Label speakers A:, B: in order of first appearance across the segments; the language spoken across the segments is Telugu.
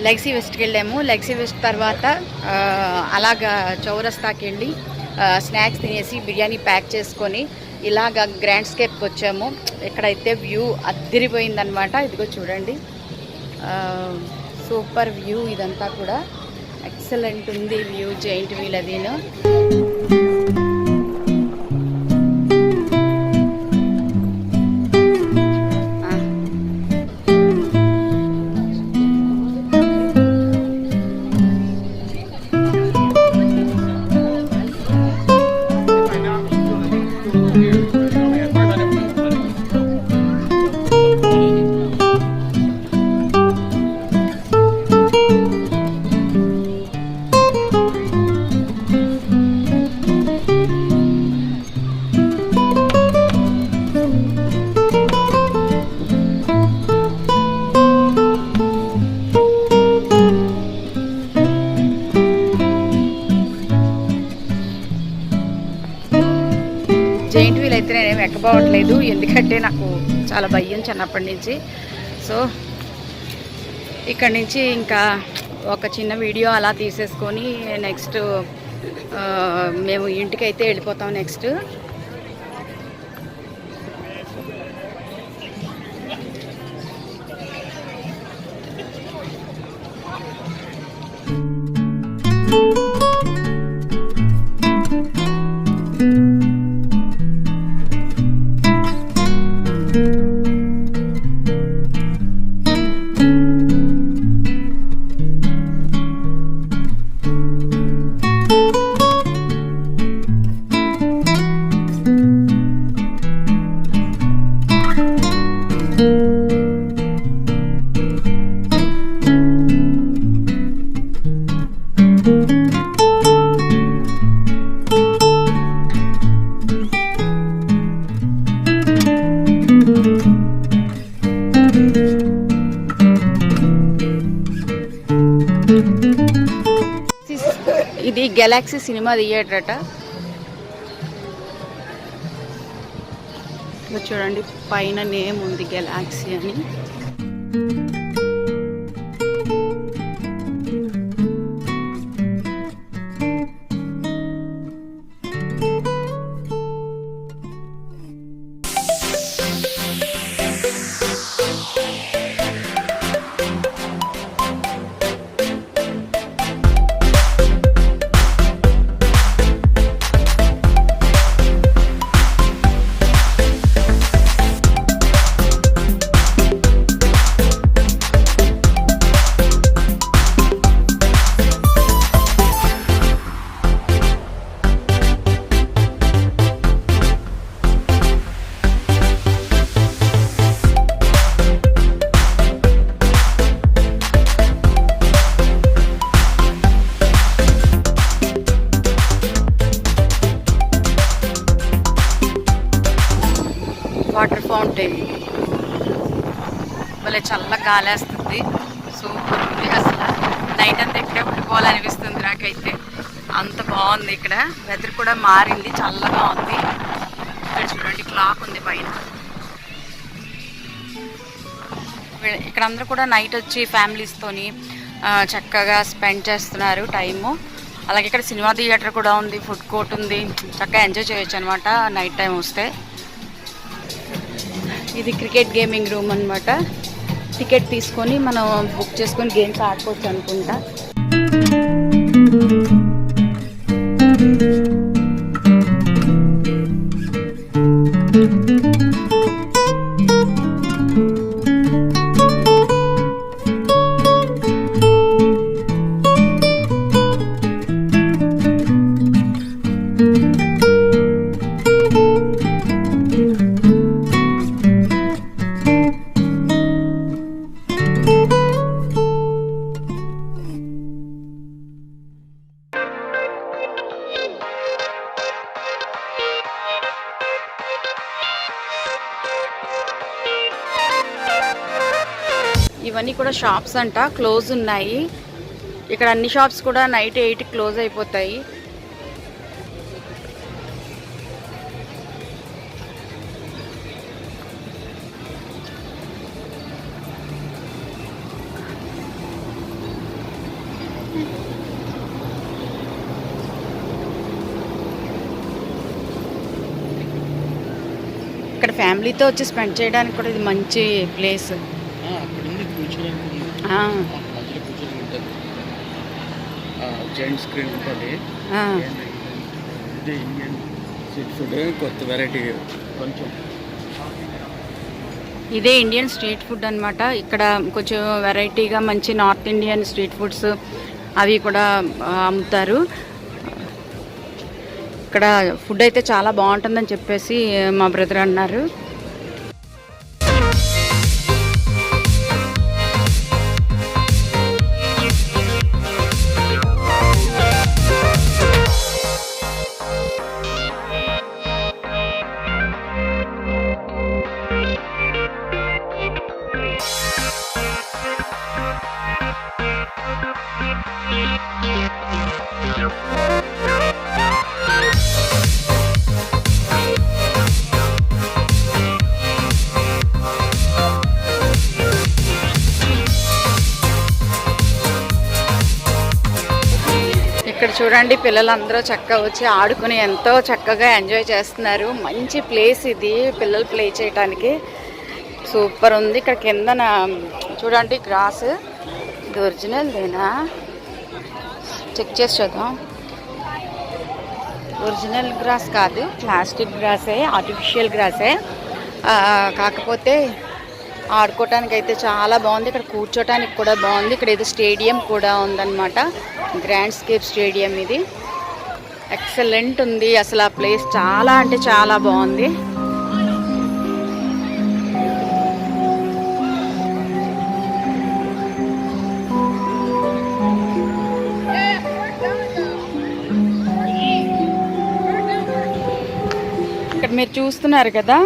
A: లెగ్సీ వెస్ట్కి వెళ్ళాము. లెగ్సీ వెస్ట్ తర్వాత అలాగా చౌరస్తాకి వెళ్ళి స్నాక్స్ తినేసి బిర్యానీ ప్యాక్ చేసుకొని ఇలాగ గ్రాండ్ స్కేప్కి వచ్చాము. ఇక్కడైతే వ్యూ అద్దిరిపోయిందనమాట. ఇదిగో చూడండి, సూపర్ వ్యూ. ఇదంతా కూడా ఎక్సలెంట్ ఉంది వ్యూ. జైంట్ వీల్ అదిను. జైంట్ వీల్ అయితే నేనేమి ఎక్కబోవట్లేదు, ఎందుకంటే నాకు చాలా భయం చిన్నప్పటి నుంచి. సో ఇక్కడ నుంచి ఇంకా ఒక చిన్న వీడియో అలా తీసేసుకొని నెక్స్ట్ మేము ఇంటికైతే వెళ్ళిపోతాం. నెక్స్ట్ ఇది గెలాక్సీ సినిమా థియేటర్ అట. చూడండి పైన నేమ్ ఉంది గెలాక్సీ అని. వాటర్ ఫౌంటైన్ భలే చల్ల గాలేస్తుంది. సూపర్ ఉంది అసలు. నైట్ అంతా ఇక్కడే ఉండిపోవాలనిపిస్తుంది నాకైతే, అంత బాగుంది. ఇక్కడ వెదర్ కూడా మారింది, చల్లగా ఉంది. ఇక్కడ చూడండి క్లాక్ ఉంది పైన. ఇక్కడ అందరూ కూడా నైట్ వచ్చి ఫ్యామిలీస్తోని చక్కగా స్పెండ్ చేస్తున్నారు టైము. అలాగే ఇక్కడ సినిమా థియేటర్ కూడా ఉంది, ఫుడ్ కోర్ట్ ఉంది, చక్కగా ఎంజాయ్ చేయొచ్చు అనమాట నైట్ టైం వస్తే. ఇది క్రికెట్ గేమింగ్ రూమ్ అనమాట. టికెట్ తీసుకొని మనం బుక్ చేసుకొని గేమ్స్ ఆడుకోవచ్చు అనుకుంటా. ఇవన్నీ కూడా షాప్స్ అంట, క్లోజ్ ఉన్నాయి. ఇక్కడ అన్ని షాప్స్ కూడా నైట్ 8కి క్లోజ్ అయిపోతాయి. ఫ్యామిలీతో వచ్చి స్పెండ్ చేయడానికి కూడా ఇది మంచి ప్లేస్.
B: జైంట్ స్క్రీన్ ఉంటుంది. ఇది ఇండియన్ స్ట్రీట్ ఫుడ్ కొత్త వెరైటీ కొంచెం.
A: ఇదే ఇండియన్ స్ట్రీట్ ఫుడ్ అనమాట. ఇక్కడ కొంచెం వెరైటీగా మంచి నార్త్ ఇండియన్ స్ట్రీట్ ఫుడ్స్ అవి కూడా అమ్ముతారు. ఇక్కడ ఫుడ్ అయితే చాలా బాగుంటుందని చెప్పేసి మా బ్రదర్ అన్నారు. ఇక్కడ చూడండి, పిల్లలందరూ చక్కగా వచ్చి ఆడుకుని ఎంతో చక్కగా ఎంజాయ్ చేస్తున్నారు. మంచి ప్లేస్ ఇది పిల్లలు ప్లే చేయడానికి, సూపర్ ఉంది. ఇక్కడ కిందన చూడండి గ్రాస్, ఇది ఒరిజినల్దేనా చెక్ చేసి చూద్దాం. ఒరిజినల్ గ్రాస్ కాదు, ప్లాస్టిక్ గ్రాసే, ఆర్టిఫిషియల్ గ్రాసే. కాకపోతే ఆడుకోవటానికి అయితే చాలా బాగుంది. ఇక్కడ కూర్చోటానికి కూడా బాగుంది. ఇక్కడ ఏదో స్టేడియం కూడా ఉందన్నమాట, గ్రాండ్ స్కేప్ స్టేడియం. ఇది ఎక్సలెంట్ ఉంది అసలు. ఆ ప్లేస్ చాలా అంటే చాలా బాగుంది. ఇక్కడ మీరు చూస్తున్నారు కదా,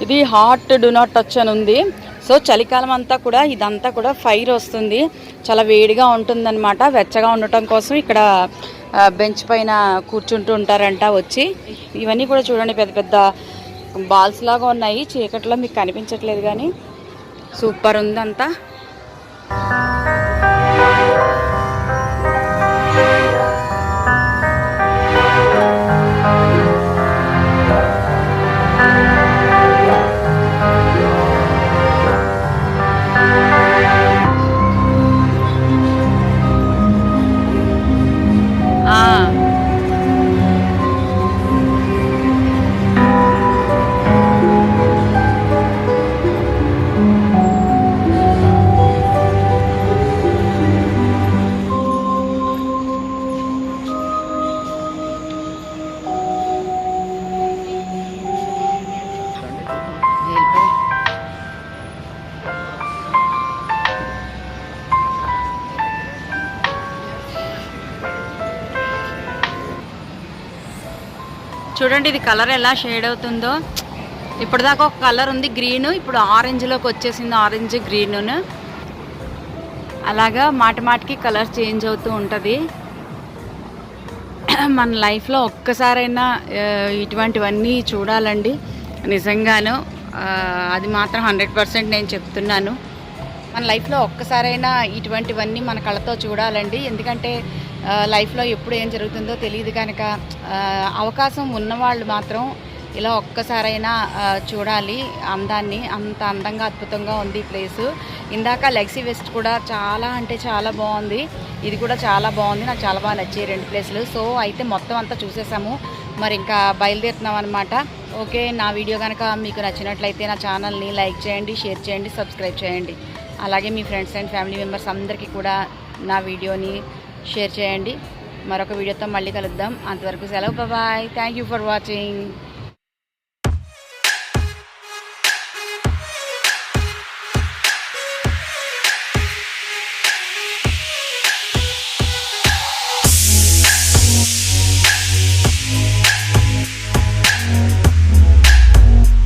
A: ఇది హాట్ డు నాట్ టచ్ అని ఉంది. సో చలికాలం అంతా కూడా ఇదంతా కూడా ఫైర్ వస్తుంది, చాలా వేడిగా ఉంటుందన్నమాట. వెచ్చగా ఉండటం కోసం ఇక్కడ బెంచ్ పైన కూర్చుంటూ ఉంటారంట వచ్చి. ఇవన్నీ కూడా చూడండి పెద్ద పెద్ద బాల్స్ లాగా ఉన్నాయి. చీకట్లో మీకు కనిపించట్లేదు కానీ సూపర్ ఉందంతా. చూడండి ఇది కలర్ ఎలా షేడ్ అవుతుందో. ఇప్పటిదాకా ఒక కలర్ ఉంది గ్రీన్, ఇప్పుడు ఆరెంజ్లోకి వచ్చేసింది, ఆరెంజ్ గ్రీన్. అలాగా మాటి మాటికి కలర్ చేంజ్ అవుతూ ఉంటుంది. మన లైఫ్లో ఒక్కసారైనా ఇటువంటివన్నీ చూడాలండి నిజంగాను. అది మాత్రం 100% నేను చెప్తున్నాను. మన లైఫ్లో ఒక్కసారైనా ఇటువంటివన్నీ మన కళ్ళతో చూడాలండి. ఎందుకంటే లైఫ్లో ఎప్పుడు ఏం జరుగుతుందో తెలియదు కనుక అవకాశం ఉన్నవాళ్ళు మాత్రం ఇలా ఒక్కసారైనా చూడాలి అందాన్ని. అంత అందంగా అద్భుతంగా ఉంది ఈ ప్లేసు. ఇందాక లెగ్సీ వెస్ట్ కూడా చాలా అంటే చాలా బాగుంది, ఇది కూడా చాలా బాగుంది. నాకు చాలా బాగా నచ్చాయి రెండు ప్లేసులు. సో అయితే మొత్తం అంతా చూసేసాము, మరి ఇంకా బయలుదేరుతున్నాం అనమాట. ఓకే, నా వీడియో కనుక మీకు నచ్చినట్లయితే నా ఛానల్ని లైక్ చేయండి, షేర్ చేయండి, సబ్స్క్రైబ్ చేయండి. అలాగే మీ ఫ్రెండ్స్ అండ్ ఫ్యామిలీ మెంబర్స్ అందరికీ కూడా నా వీడియోని షేర్ చేయండి. మరొక వీడియోతో మళ్ళీ కలుద్దాం. అంతవరకు సెలవు, bye. Thank you for watching.